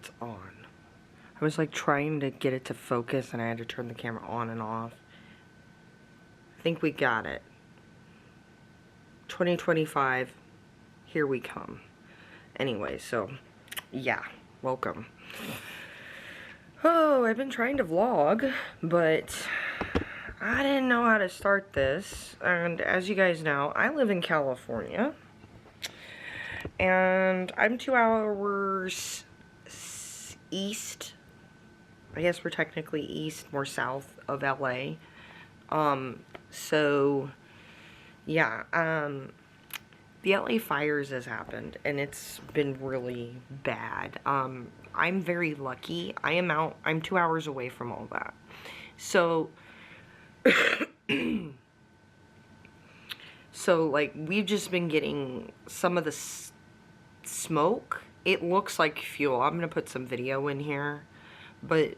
it's on. I was like trying to get it to focus and I had to turn the camera on and off. I think we got it. 2025, here we come. Anyway, so yeah, welcome. Oh, I've been trying to vlog, but I didn't know how to start this. And as you guys know, I live in California. And I'm 2 hours east. I guess we're technically east, more south of LA. So yeah, the LA fires has happened and it's been really bad. I'm very lucky. I'm 2 hours away from all that. So so like we've just been getting some of the smoke. It looks like fuel. I'm gonna put some video in here, but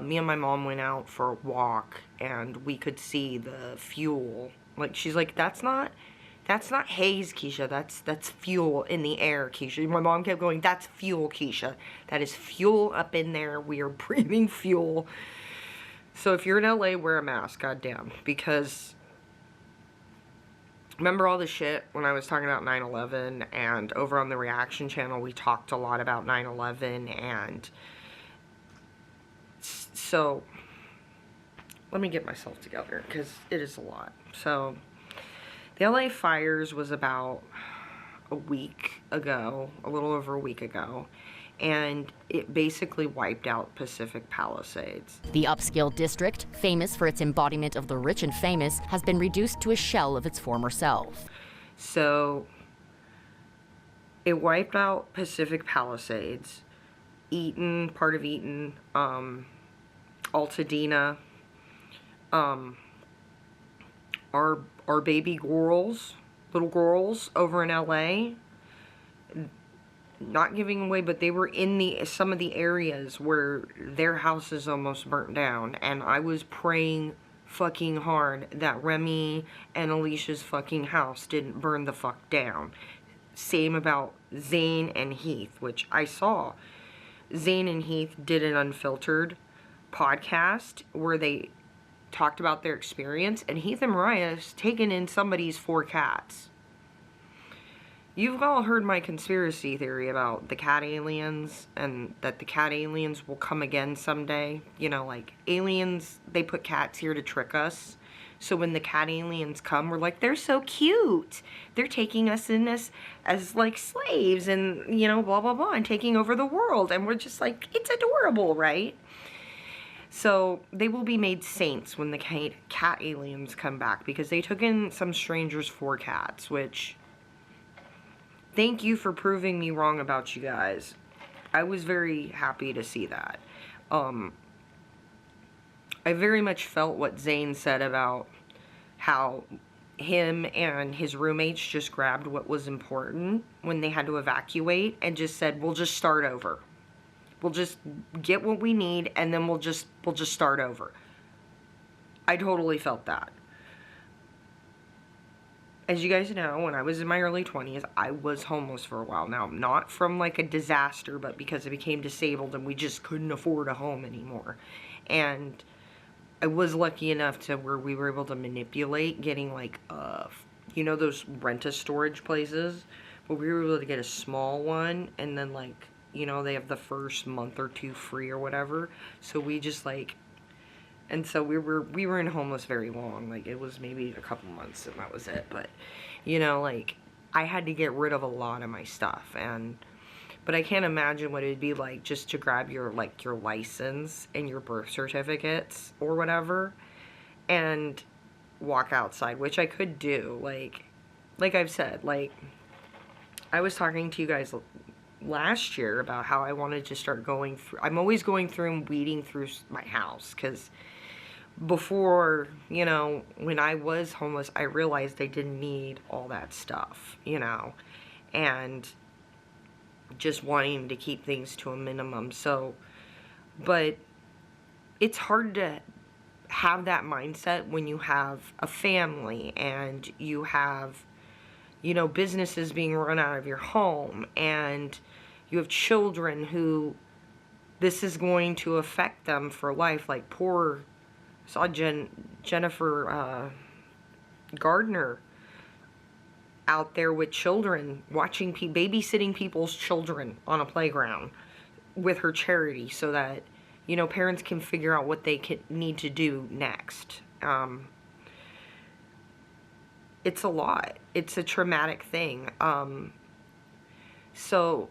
me and my mom went out for a walk and we could see the fuel. Like, she's like, that's not haze, Keisha. That's fuel in the air, Keisha. My mom kept going, that's fuel, Keisha. That is fuel up in there. We are breathing fuel. So if you're in LA, wear a mask, goddamn, because remember all the shit when I was talking about 9/11, and over on the reaction channel we talked a lot about 9/11, and so let me get myself together because it is a lot. So the LA fires was about a week ago, a little over a week ago, and it basically wiped out Pacific Palisades. The upscale district, famous for its embodiment of the rich and famous, has been reduced to a shell of its former self. So it wiped out Pacific Palisades, Eaton, part of Eaton, Altadena, our baby girls, little girls over in LA, not giving away, but they were in some of the areas where their houses almost burnt down, and I was praying fucking hard that Remy and Alicia's fucking house didn't burn the fuck down. Same about Zane and Heath, which I saw. Zane and Heath did an unfiltered podcast where they talked about their experience, and Heath and Mariah's taken in somebody's 4 cats. You've all heard my conspiracy theory about the cat aliens, and that the cat aliens will come again someday. You know, like, aliens, they put cats here to trick us. So when the cat aliens come, we're like, they're so cute. They're taking us in as like slaves and, you know, blah, blah, blah, and taking over the world. And we're just like, it's adorable, right? So they will be made saints when the cat aliens come back, because they took in some strangers' 4 cats, which, thank you for proving me wrong about you guys. I was very happy to see that. I very much felt what Zane said about how him and his roommates just grabbed what was important when they had to evacuate and just said, we'll just start over. We'll just get what we need and then we'll just start over. I totally felt that. As you guys know, when I was in my early 20s, I was homeless for a while. Now, not from like a disaster, but because I became disabled and we just couldn't afford a home anymore. And I was lucky enough to where we were able to manipulate getting like, you know, those rent-a-storage places? But we were able to get a small one, and then like, you know, they have the first month or 2 free or whatever. So we just like, and so we were in homeless very long. Like, it was maybe a couple months and that was it. But, you know, like, I had to get rid of a lot of my stuff. But I can't imagine what it'd be like just to grab your, like, your license and your birth certificates or whatever and walk outside, which I could do. Like I've said, like, I was talking to you guys last year about how I wanted to start going through, I'm always going through and weeding through my house, because before, you know, when I was homeless, I realized I didn't need all that stuff, you know, and just wanting to keep things to a minimum. So, but it's hard to have that mindset when you have a family and you have, you know, businesses being run out of your home, and you have children who this is going to affect them for life. Like saw Jennifer Gardner out there with children, watching, babysitting people's children on a playground with her charity so that, you know, parents can figure out what they need to do next. It's a lot. It's a traumatic thing. So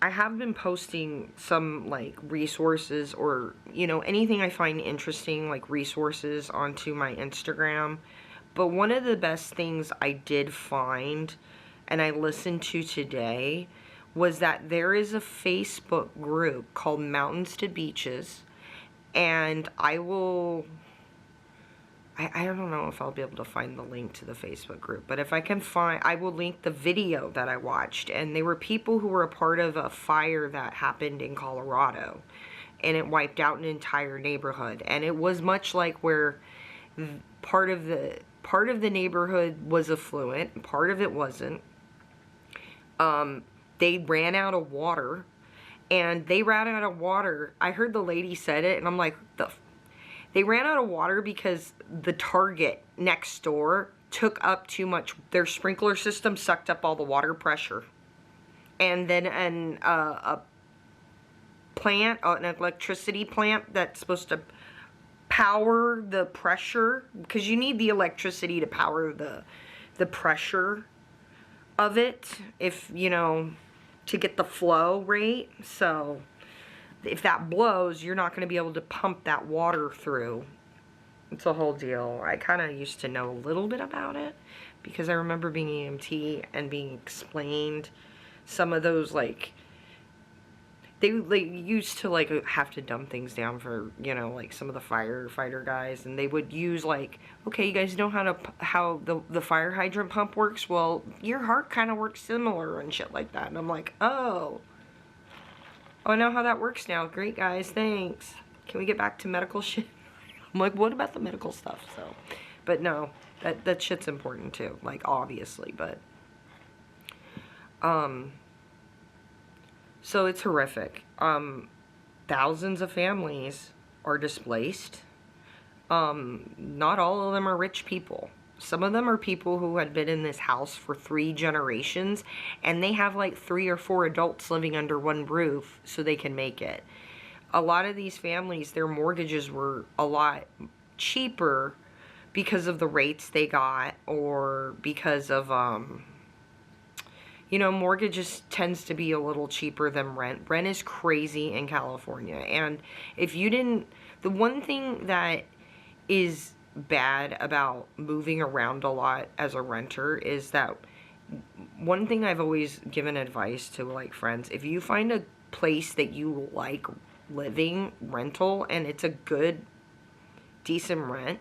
I have been posting some like resources, or, you know, anything I find interesting, like resources, onto my Instagram. But one of the best things I did find, and I listened to today, was that there is a Facebook group called Mountains to Beaches, and I don't know if I'll be able to find the link to the Facebook group, but if I can find, I will link the video that I watched. And they were people who were a part of a fire that happened in Colorado, and it wiped out an entire neighborhood. And it was much like where part of the neighborhood was affluent, part of it wasn't. They ran out of water, and they ran out of water. I heard the lady said it, and I'm like, they ran out of water because the Target next door took up too much. Their sprinkler system sucked up all the water pressure. And then a plant, an electricity plant that's supposed to power the pressure, because you need the electricity to power the pressure of it, if, you know, to get the flow rate. So if that blows, you're not going to be able to pump that water through. It's a whole deal. I kind of used to know a little bit about it because I remember being EMT and being explained some of those, like, they used to, like, have to dump things down for, you know, like, some of the firefighter guys, and they would use, like, okay, you guys know how the fire hydrant pump works? Well, your heart kind of works similar and shit like that. And I'm like, oh, I know how that works now. Great, guys, thanks. Can we get back to medical shit? I'm like, what about the medical stuff? So, but no, that shit's important too, like, obviously, but so it's horrific. Thousands of families are displaced. Not all of them are rich people. Some of them are people who had been in this house for 3 generations, and they have like 3 or 4 adults living under one roof so they can make it. A lot of these families, their mortgages were a lot cheaper because of the rates they got, or because of, you know, mortgages tends to be a little cheaper than rent. Rent is crazy in California. And if you didn't, the one thing that is bad about moving around a lot as a renter is that one thing I've always given advice to, like, friends, if you find a place that you like living, rental, and it's a good, decent rent,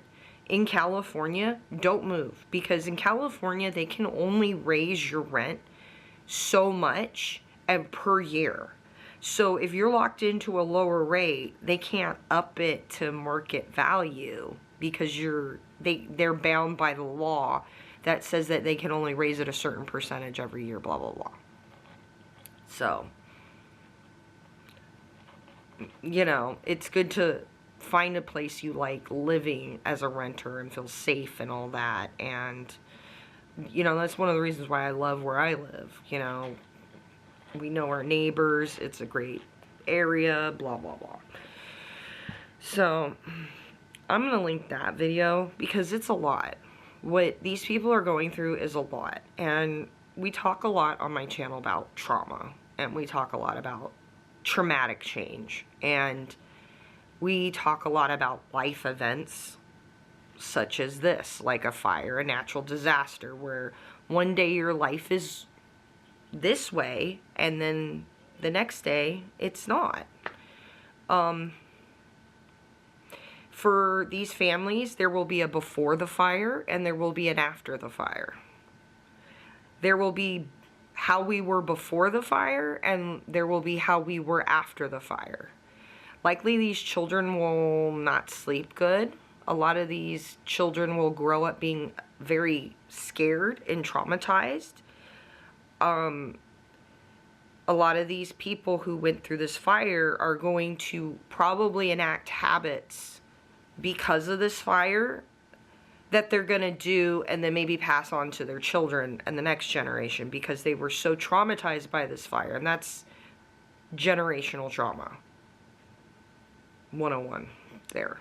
in California, don't move. Because in California, they can only raise your rent so much per year. So if you're locked into a lower rate, they can't up it to market value because they're bound by the law that says that they can only raise it a certain percentage every year, blah, blah, blah. So, you know, it's good to find a place you like living as a renter and feel safe and all that. And, you know, that's one of the reasons why I love where I live. You know, we know our neighbors, it's a great area, blah, blah, blah. So, I'm going to link that video because it's a lot. What these people are going through is a lot. And we talk a lot on my channel about trauma. And we talk a lot about traumatic change. And we talk a lot about life events such as this, like a fire, a natural disaster, where one day your life is this way and then the next day it's not. For these families, there will be a before the fire and there will be an after the fire. There will be how we were before the fire and there will be how we were after the fire. Likely these children will not sleep good. A lot of these children will grow up being very scared and traumatized. a lot of these people who went through this fire are going to probably enact habits because of this fire that they're going to do and then maybe pass on to their children and the next generation because they were so traumatized by this fire. And that's generational trauma 101 there.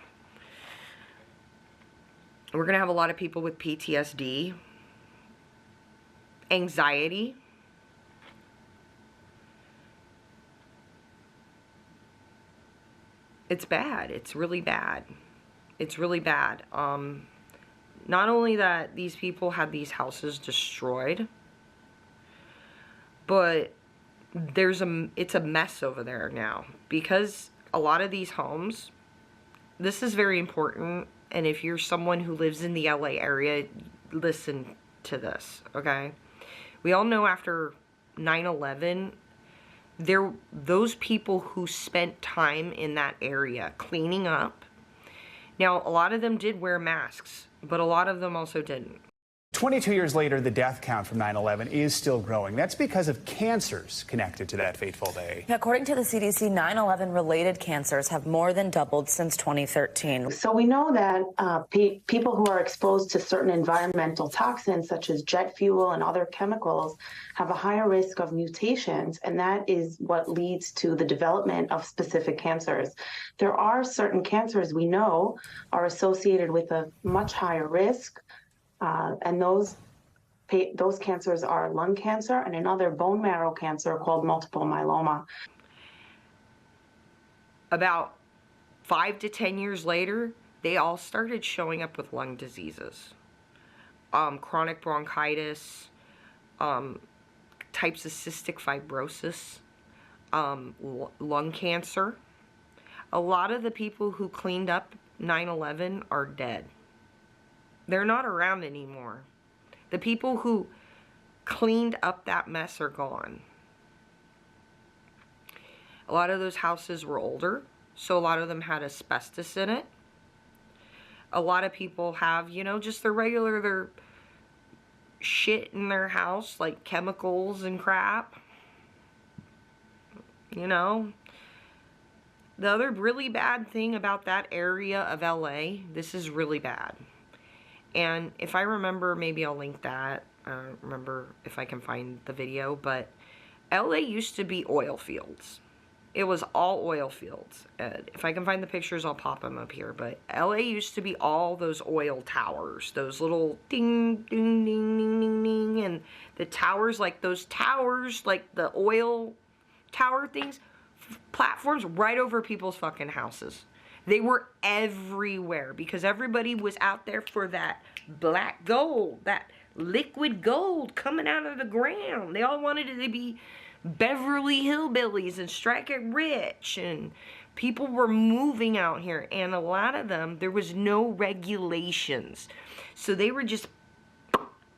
We're going to have a lot of people with PTSD, anxiety, it's bad. It's really bad. It's really bad. Not only that these people had these houses destroyed, but it's a mess over there now because a lot of these homes, this is very important. And if you're someone who lives in the LA area, listen to this, okay? We all know after 9/11, those people who spent time in that area cleaning up. Now, a lot of them did wear masks, but a lot of them also didn't. 22 years later, the death count from 9/11 is still growing. That's because of cancers connected to that fateful day. According to the CDC, 9/11 related cancers have more than doubled since 2013. So we know that people who are exposed to certain environmental toxins, such as jet fuel and other chemicals, have a higher risk of mutations, and that is what leads to the development of specific cancers. There are certain cancers we know are associated with a much higher risk. And those cancers are lung cancer and another bone marrow cancer called multiple myeloma. About 5 to 10 years later, they all started showing up with lung diseases. Chronic bronchitis, types of cystic fibrosis, lung cancer. A lot of the people who cleaned up 9/11 are dead. They're not around anymore. The people who cleaned up that mess are gone. A lot of those houses were older, so a lot of them had asbestos in it. A lot of people have, you know, just their shit in their house, like chemicals and crap. You know. The other really bad thing about that area of LA, this is really bad. And if I remember, maybe I'll link that. I don't remember if I can find the video, but LA used to be oil fields. It was all oil fields. If I can find the pictures, I'll pop them up here. But LA used to be all those oil towers, those little ding, ding, ding, ding, ding, ding. And the towers, like those towers, like the oil tower things, platforms right over people's fucking houses. They were everywhere because everybody was out there for that black gold, that liquid gold coming out of the ground. They all wanted it to be Beverly Hillbillies and strike it rich, and people were moving out here, and a lot of them, there was no regulations. So they were just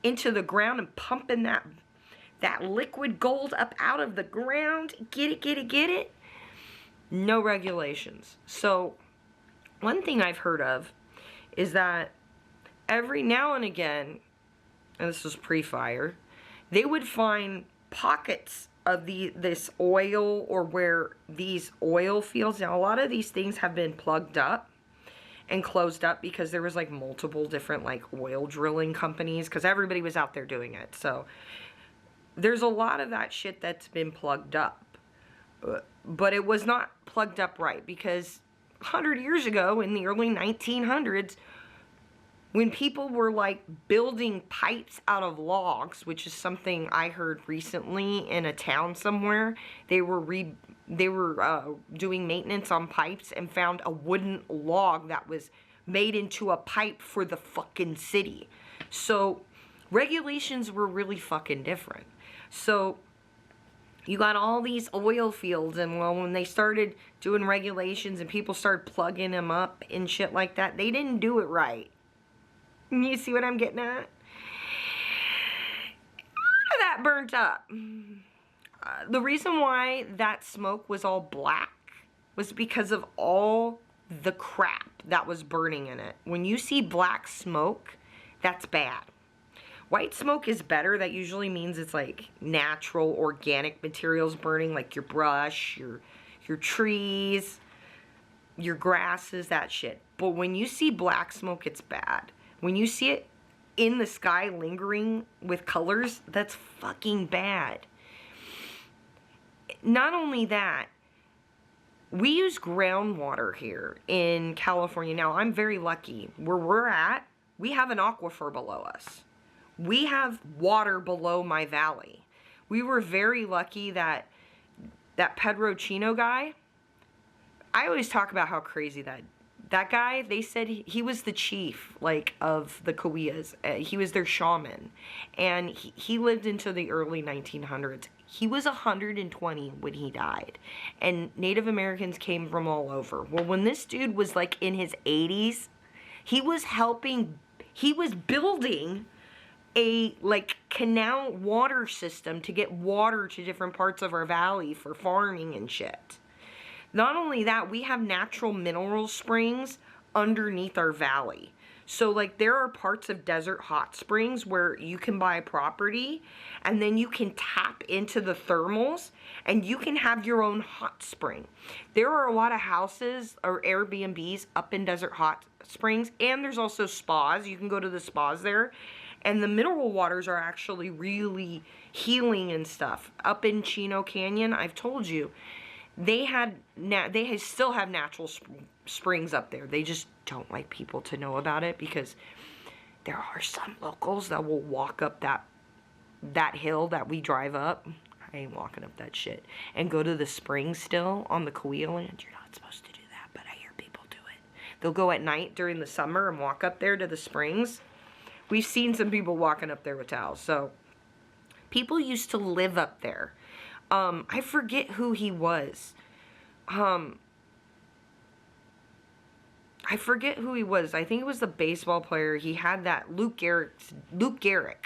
into the ground and pumping that liquid gold up out of the ground. Get it, get it, get it? No regulations. So one thing I've heard of is that every now and again, and this was pre-fire, they would find pockets of this oil, or where these oil fields, now a lot of these things have been plugged up and closed up because there was like multiple different like oil drilling companies because everybody was out there doing it. So there's a lot of that shit that's been plugged up, but it was not plugged up right because 100 years ago in the early 1900s, when people were like building pipes out of logs, which is something I heard recently in a town somewhere, they were doing maintenance on pipes and found a wooden log that was made into a pipe for the fucking city. So regulations were really fucking different. So you got all these oil fields, and well, when they started doing regulations and people started plugging them up and shit like that, they didn't do it right. You see what I'm getting at? That burnt up. The reason why that smoke was all black was because of all the crap that was burning in it. When you see black smoke, that's bad. White smoke is better. That usually means it's like natural, organic materials burning, like your brush, your trees, your grasses, that shit. But when you see black smoke, it's bad. When you see it in the sky lingering with colors, that's fucking bad. Not only that, we use groundwater here in California. Now, I'm very lucky. Where we're at, we have an aquifer below us. We have water below my valley. We were very lucky that Pedro Chino guy, I always talk about how crazy that guy, they said he was the chief, like, of the Cahuillas. He was their shaman. And he lived into the early 1900s. He was 120 when he died. And Native Americans came from all over. Well, when this dude was, like, in his 80s, he was building a, like, canal water system to get water to different parts of our valley for farming and shit. Not only that, we have natural mineral springs underneath our valley. So, like, there are parts of desert hot springs where you can buy a property and then you can tap into the thermals and you can have your own hot spring. There are a lot of houses or Airbnbs up in desert hot springs, and there's also spas. You can go to the spas there. And the mineral waters are actually really healing and stuff. Up in Chino Canyon, I've told you, they still have natural springs up there. They just don't like people to know about it because there are some locals that will walk up that hill that we drive up. I ain't walking up that shit. And go to the spring still on the Cahuilla land. You're not supposed to do that, but I hear people do it. They'll go at night during the summer and walk up there to the springs. We've seen some people walking up there with towels. So, people used to live up there. I forget who he was. I forget who he was. I think it was the baseball player. He had that Luke Gehrig.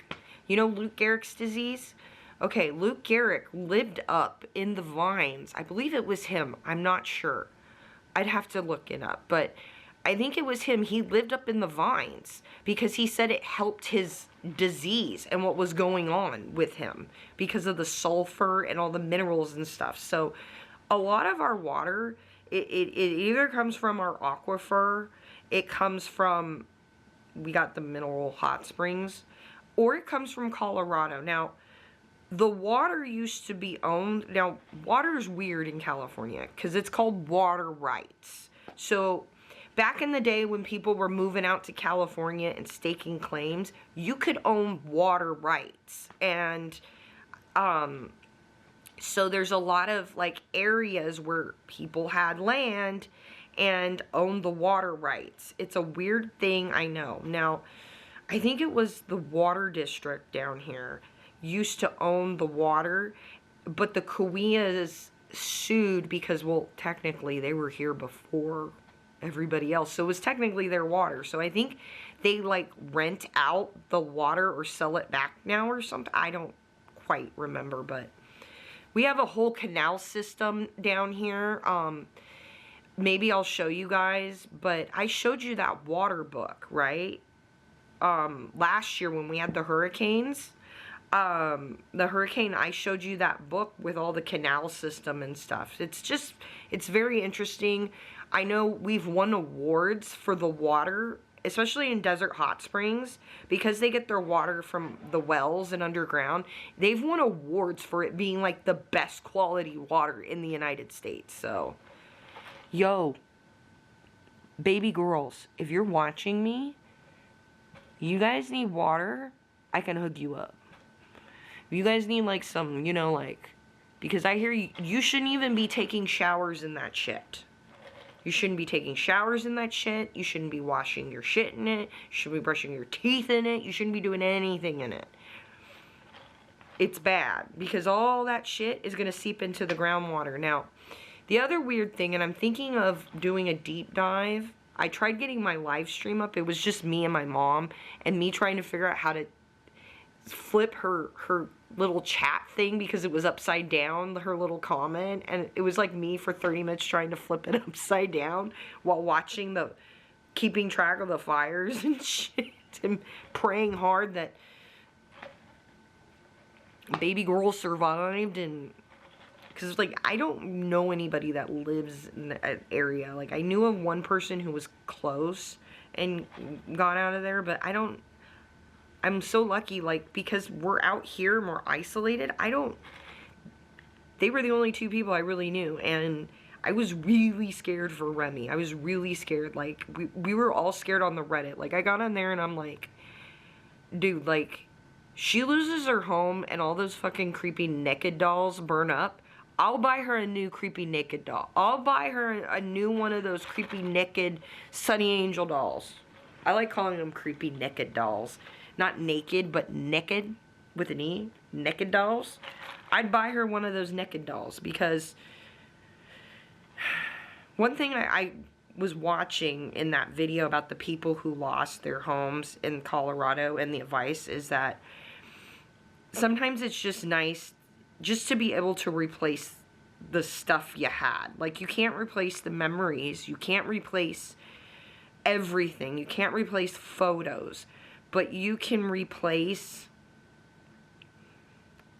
You know Luke Gehrig's disease? Okay, Luke Gehrig lived up in the vines. I believe it was him. I'm not sure. I'd have to look it up. But I think it was him. He lived up in the vines because he said it helped his disease and what was going on with him because of the sulfur and all the minerals and stuff. So a lot of our water, it either comes from our aquifer, it comes from, we got the mineral hot springs, or it comes from Colorado. Now, the water used to be owned. Now, water's weird in California because it's called water rights. So back in the day when people were moving out to California and staking claims, you could own water rights. And so there's a lot of, like, areas where people had land and owned the water rights. It's a weird thing, I know. Now, I think it was the water district down here used to own the water, but the Cahuillas sued because, well, technically they were here before everybody else, so it was technically their water. So I think they, like, rent out the water or sell it back now or something. I don't quite remember, but we have a whole canal system down here. Maybe I'll show you guys, but I showed you that water book, right? Last year when we had the hurricanes, I showed you that book with all the canal system and stuff. It's very interesting. I know we've won awards for the water, especially in desert hot springs, because they get their water from the wells and underground. They've won awards for it being, like, the best quality water in the United States. So, yo, baby girls, if you're watching me, you guys need water, I can hook you up. If you guys need, like, some, you know, like, because I hear you shouldn't even be taking showers in that shit. You shouldn't be taking showers in that shit. You shouldn't be washing your shit in it. You shouldn't be brushing your teeth in it. You shouldn't be doing anything in it. It's bad because all that shit is going to seep into the groundwater. Now, the other weird thing, and I'm thinking of doing a deep dive. I tried getting my live stream up. It was just me and my mom and me trying to figure out how to flip her little chat thing because it was upside down, her little comment, and it was like me for 30 minutes trying to flip it upside down while watching keeping track of the fires and shit and praying hard that baby girl survived, and because, like, I don't know anybody that lives in that area. Like, I knew of one person who was close and got out of there, but I'm so lucky, like, because we're out here more isolated. They were the only two people I really knew, and I was really scared for Remy. I was really scared. Like, we were all scared on the Reddit. Like, I got on there and I'm like, dude, like, she loses her home and all those fucking creepy naked dolls burn up. I'll buy her a new creepy naked doll. I'll buy her a new one of those creepy naked Sunny Angel dolls. I like calling them creepy naked dolls. Not naked, but naked with an E. Naked dolls. I'd buy her one of those naked dolls because one thing I was watching in that video about the people who lost their homes in Colorado and the advice is that sometimes it's just nice just to be able to replace the stuff you had. Like, you can't replace the memories. You can't replace everything. You can't replace photos. But you can replace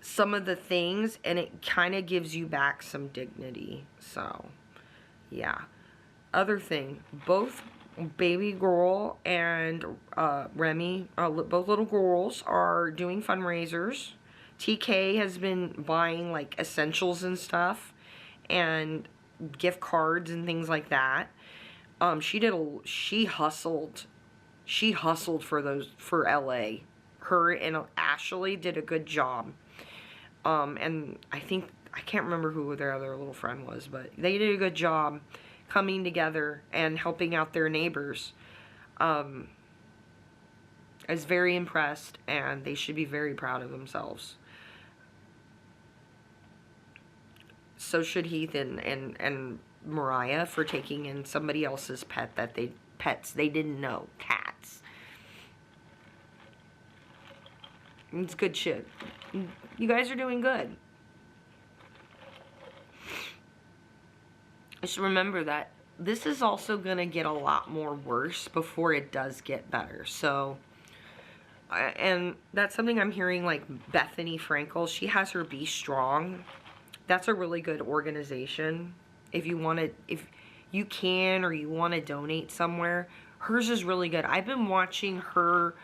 some of the things, and it kind of gives you back some dignity. So, yeah. Other thing, both baby girl and Remy, both little girls, are doing fundraisers. TK has been buying, like, essentials and stuff, and gift cards and things like that. She hustled for LA. Her and Ashley did a good job. And I can't remember who their other little friend was, but they did a good job coming together and helping out their neighbors. I was very impressed, and they should be very proud of themselves. So should Heath and Mariah for taking in somebody else's pets they didn't know. Cats. It's good shit. You guys are doing good. Just remember that this is also going to get a lot more worse before it does get better. So, and that's something I'm hearing, like Bethany Frankel, she has her Be Strong. That's a really good organization. If you can or you want to donate somewhere, hers is really good. I've been watching her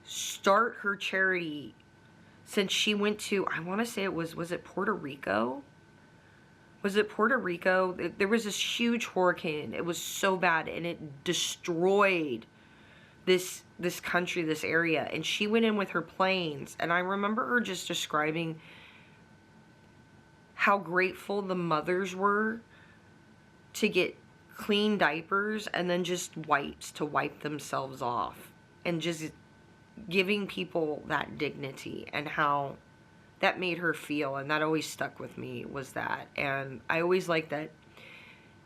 start her charity since she went to, I want to say was it Puerto Rico? Was it Puerto Rico? There was this huge hurricane. It was so bad, and it destroyed this country, this area. And she went in with her planes, and I remember her just describing how grateful the mothers were to get clean diapers and then just wipes to wipe themselves off, and just giving people that dignity, and how that made her feel. And that always stuck with me, was that. And I always like that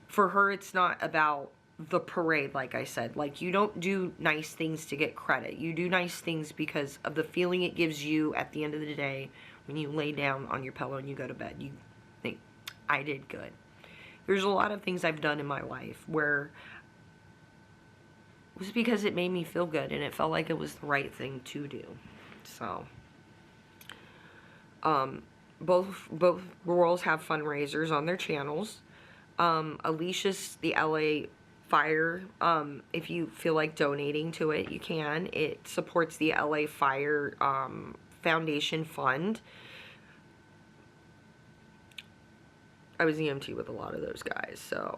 for her, it's not about the parade. Like I said, like, you don't do nice things to get credit. You do nice things because of the feeling it gives you at the end of the day when you lay down on your pillow and you go to bed. You think, I did good. There's a lot of things I've done in my life where it was because it made me feel good and it felt like it was the right thing to do. So, both girls have fundraisers on their channels. Alicia's the LA Fire. If you feel like donating to it, you can. It supports the LA Fire Foundation Fund. I was EMT with a lot of those guys, so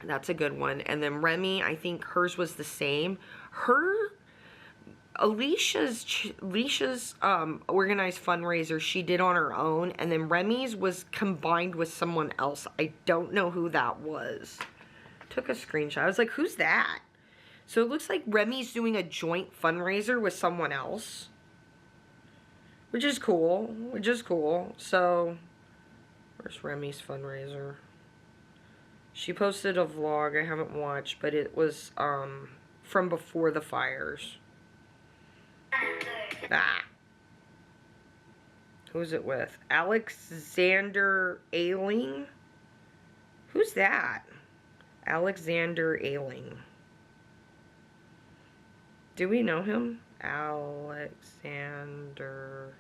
that's a good one. And then Remy, I think hers was the same. Alicia's organized fundraiser she did on her own, and then Remy's was combined with someone else. I don't know who that was. Took a screenshot. I was like, who's that? So it looks like Remy's doing a joint fundraiser with someone else, which is cool. So where's Remy's fundraiser? She posted a vlog I haven't watched, but it was from before the fires. Ah. Who's it with? Alexander Ailing? Who's that? Alexander Ailing. Do we know him? Alexander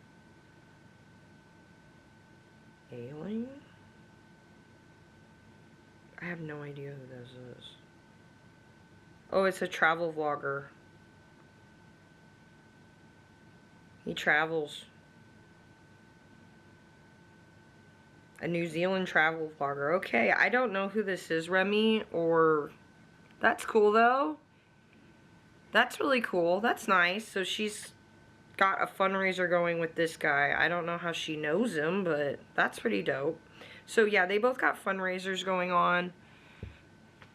Ailing? I have no idea who this is. Oh, it's a travel vlogger. He travels. A New Zealand travel vlogger. Okay, I don't know who this is, Remy, or... That's cool, though. That's really cool. That's nice. So she's got a fundraiser going with this guy. I don't know how she knows him, but that's pretty dope. So, yeah, they both got fundraisers going on.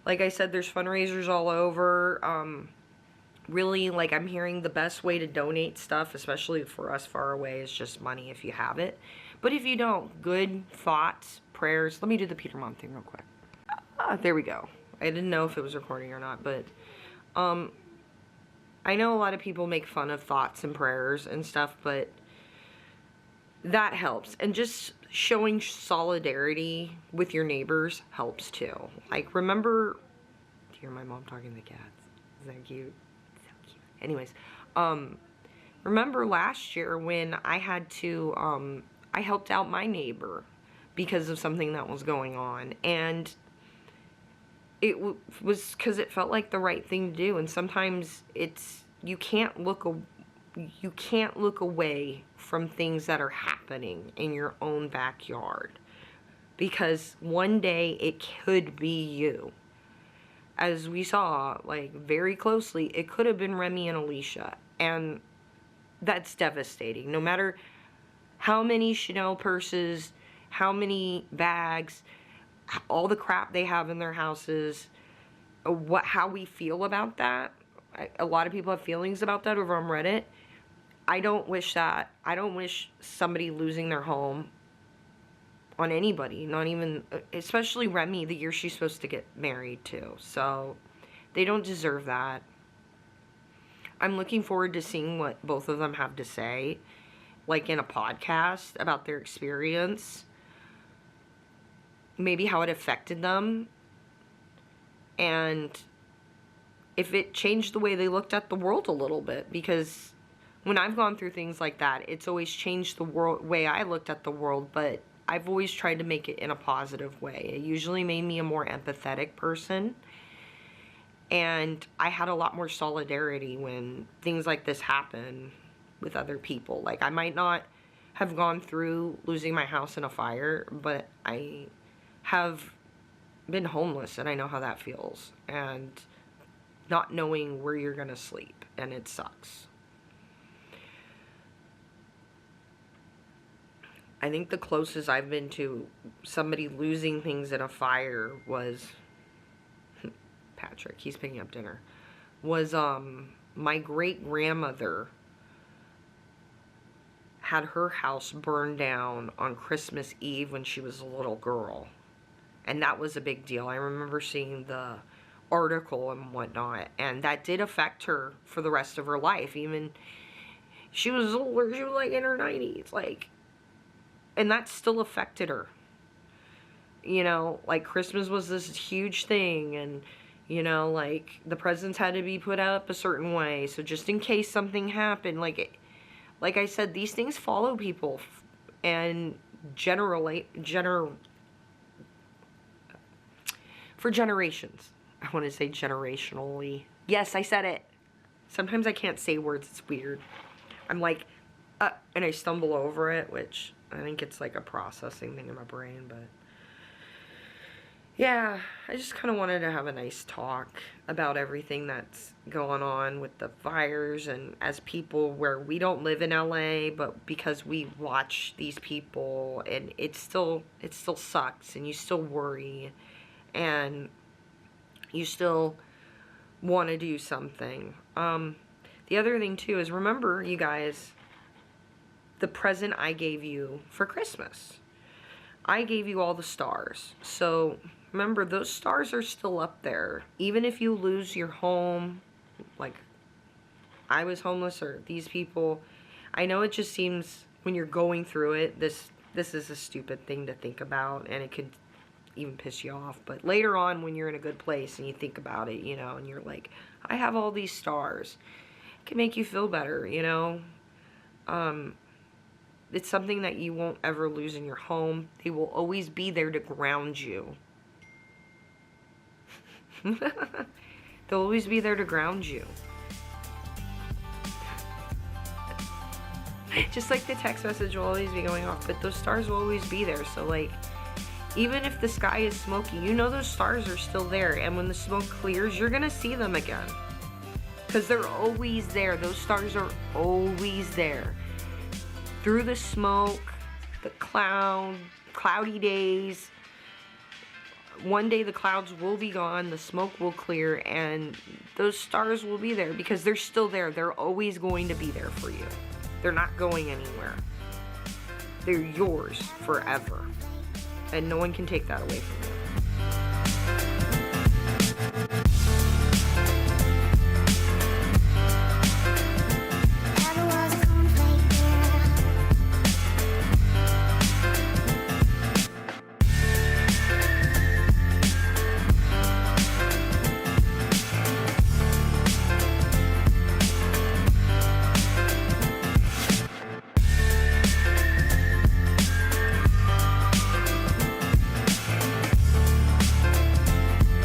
Like I said, there's fundraisers all over. Really, like, I'm hearing the best way to donate stuff, especially for us far away, is just money if you have it. But if you don't, good thoughts, prayers. Let me do the Peter Mom thing real quick. There we go. I didn't know if it was recording or not, but I know a lot of people make fun of thoughts and prayers and stuff, but that helps. And just showing solidarity with your neighbors helps too. Like, remember, do you hear my mom talking to the cats? Isn't that cute? So cute. Anyways, remember last year when I had to, I helped out my neighbor because of something that was going on, and it was because it felt like the right thing to do. And sometimes you can't look away from things that are happening in your own backyard, because one day it could be you. As we saw, like, very closely, it could have been Remy and Alicia, and that's devastating. No matter how many Chanel purses, how many bags, all the crap they have in their houses, how we feel about that. A lot of people have feelings about that over on Reddit. I don't wish that. I don't wish somebody losing their home on anybody, not even, especially Remy, the year she's supposed to get married to. So they don't deserve that. I'm looking forward to seeing what both of them have to say, like in a podcast about their experience, maybe how it affected them, and if it changed the way they looked at the world a little bit. Because when I've gone through things like that, it's always changed the way I looked at the world, but I've always tried to make it in a positive way. It usually made me a more empathetic person, and I had a lot more solidarity when things like this happen with other people. Like, I might not have gone through losing my house in a fire, but I have been homeless, and I know how that feels, and not knowing where you're gonna sleep, and it sucks. I think the closest I've been to somebody losing things in a fire was Patrick, he's picking up dinner, was my great-grandmother had her house burned down on Christmas Eve when she was a little girl. And that was a big deal. I remember seeing the article and whatnot, and that did affect her for the rest of her life. Even she was older, she was like in her 90s, like, and that still affected her. You know, like, Christmas was this huge thing, and, you know, like, the presents had to be put up a certain way, so just in case something happened, like I said, these things follow people, and for generations. I want to say generationally. Yes, I said it. Sometimes I can't say words, it's weird. I'm like, and I stumble over it, which I think it's like a processing thing in my brain, but yeah, I just kind of wanted to have a nice talk about everything that's going on with the fires, and as people where we don't live in LA, but because we watch these people, and it still sucks, and you still worry, and you still want to do something. The other thing too is, remember, you guys, the present I gave you for Christmas. I gave you all the stars. So remember, those stars are still up there. Even if you lose your home, like I was homeless, or these people, I know it just seems when you're going through it, this is a stupid thing to think about, and it could even piss you off. But later on, when you're in a good place and you think about it, you know, and you're like, I have all these stars. can make you feel better, you know. It's something that you won't ever lose in your home. They will always be there to ground you. They'll always be there to ground you. Just like the text message will always be going off, but those stars will always be there. So like, even if the sky is smoky, you know those stars are still there. And when the smoke clears, you're gonna see them again. Because they're always there. Those stars are always there. Through the smoke, the cloudy days, one day the clouds will be gone, the smoke will clear, and those stars will be there because they're still there. They're always going to be there for you. They're not going anywhere. They're yours forever. And no one can take that away from you.